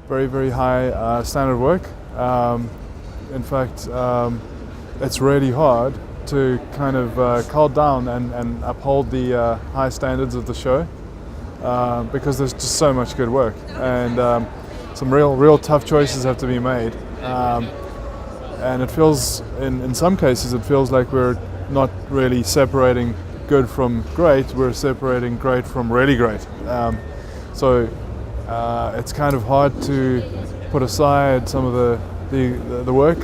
very, very high standard work. In fact, it's really hard to kind of cull down and uphold the high standards of the show because there's just so much good work, and some real tough choices have to be made. And it feels, in some cases, it feels like we're not really separating good from great, we're separating great from really great. So it's kind of hard to put aside some of the work,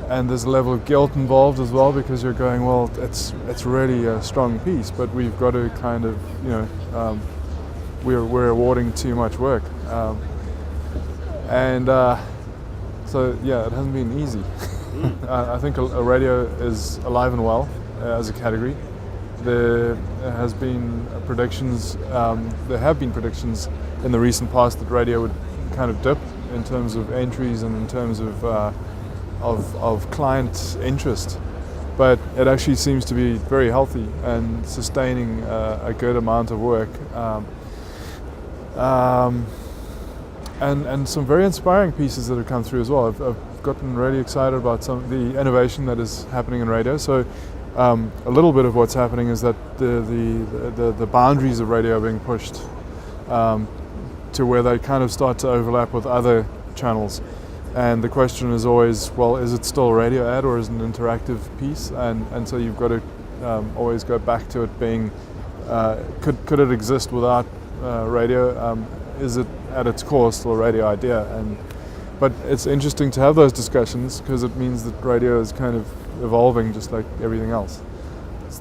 and there's a level of guilt involved as well, because you're going, well, it's really a strong piece, but we've got to kind of, we're awarding too much work, so yeah, it hasn't been easy. I think a radio is alive and well as a category. There have been predictions in the recent past that radio would kind of dip in terms of entries and in terms of client interest, but it actually seems to be very healthy and sustaining a good amount of work, and some very inspiring pieces that have come through as well. I've gotten really excited about some of the innovation that is happening in radio. So a little bit of what's happening is that the boundaries of radio are being pushed to where they kind of start to overlap with other channels. And the question is always, well, is it still a radio ad or is it an interactive piece? And so you've got to always go back to it being, could it exist without radio? Is it at its core still a radio idea? But it's interesting to have those discussions because it means that radio is kind of evolving just like everything else.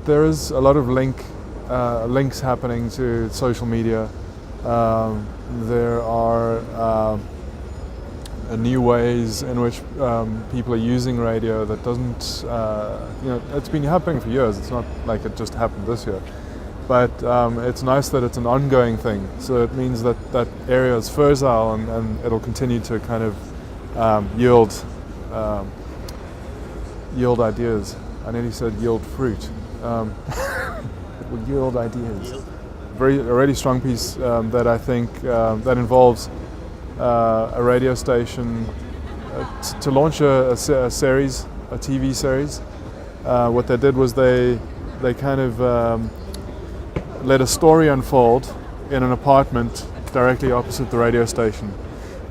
There is a lot of links happening to social media. There are new ways in which people are using radio that doesn't, it's been happening for years. It's not like it just happened this year. But it's nice that it's an ongoing thing. So it means that that area is fertile and it'll continue to kind of yield ideas. I nearly said yield fruit. It will yield ideas. A really strong piece that I think that involves a radio station to launch a series, a TV series. What they did was they kind of let a story unfold in an apartment directly opposite the radio station.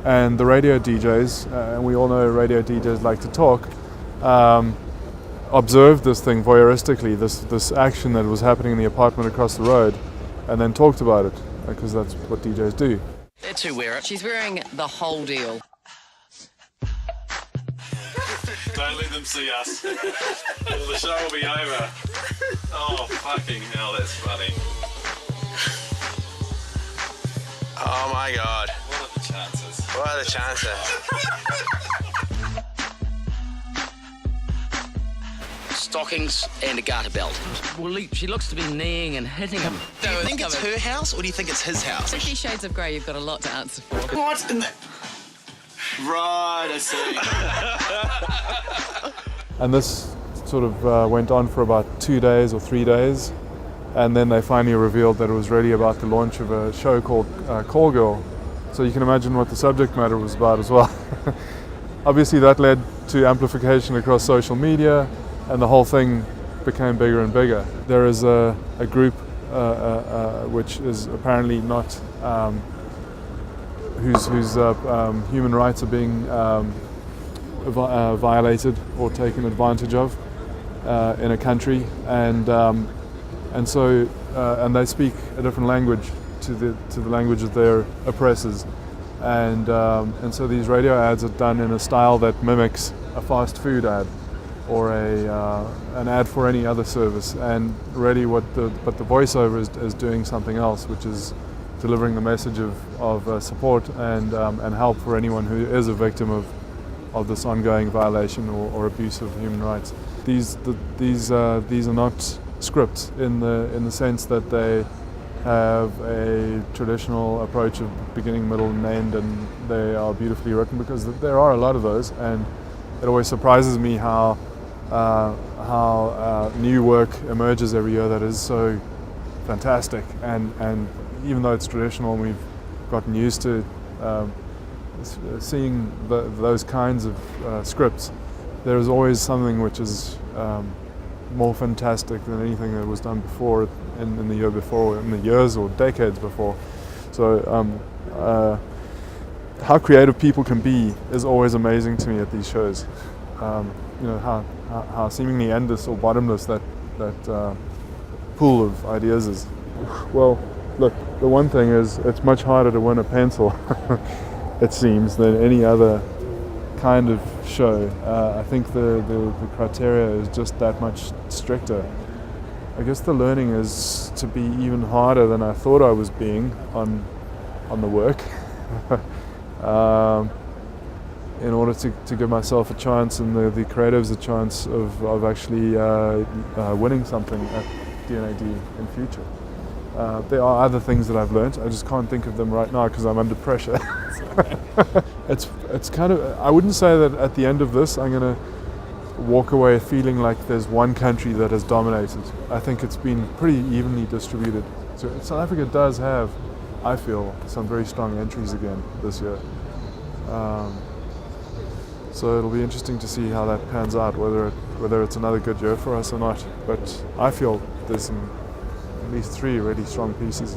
And the radio DJs, and we all know radio DJs like to talk, observed this thing voyeuristically, this action that was happening in the apartment across the road, and then talked about it, because that's what DJs do. They're two wear it. She's wearing the whole deal. Don't let them see us. The show will be over. Oh, fucking hell, that's funny. Oh my God. What are the chances? What are the chances? Stockings and a garter belt. Well, she looks to be kneeing and hitting him. Do you think it's her house or do you think it's his house? 50 Shades of Grey, you've got a lot to answer for. What in the... Right, I see. And this sort of went on for about 2 days or 3 days, and then they finally revealed that it was really about the launch of a show called Call Girl. So you can imagine what the subject matter was about as well. Obviously that led to amplification across social media, and the whole thing became bigger and bigger. There is a group which is apparently not, whose human rights are being violated or taken advantage of in a country, and they speak a different language to the language of their oppressors, and so these radio ads are done in a style that mimics a fast food ad or an ad for any other service, and really what the voiceover is doing something else, which is delivering the message of support and help for anyone who is a victim of this ongoing violation or abuse of human rights. These are not scripts in the sense that they have a traditional approach of beginning, middle, and end, and they are beautifully written, because there are a lot of those, and it always surprises me how new work emerges every year that is so fantastic, and even though it's traditional and we've gotten used to Seeing those kinds of scripts, there is always something which is more fantastic than anything that was done before in the year before, in the years or decades before. So how creative people can be is always amazing to me at these shows. How seemingly endless or bottomless that pool of ideas is. Well, look, the one thing is it's much harder to win a pencil, it seems, than any other kind of show. I think the criteria is just that much stricter. I guess the learning is to be even harder than I thought I was being on the work. In order to give myself a chance and the creatives a chance of actually winning something at D&AD in future. There are other things that I've learned. I just can't think of them right now because I'm under pressure. It's kind of, I wouldn't say that at the end of this I'm going to walk away feeling like there's one country that has dominated. I think it's been pretty evenly distributed. So South Africa does have, I feel, some very strong entries again this year. So it'll be interesting to see how that pans out, whether it's another good year for us or not. But I feel there's at least 3 really strong pieces.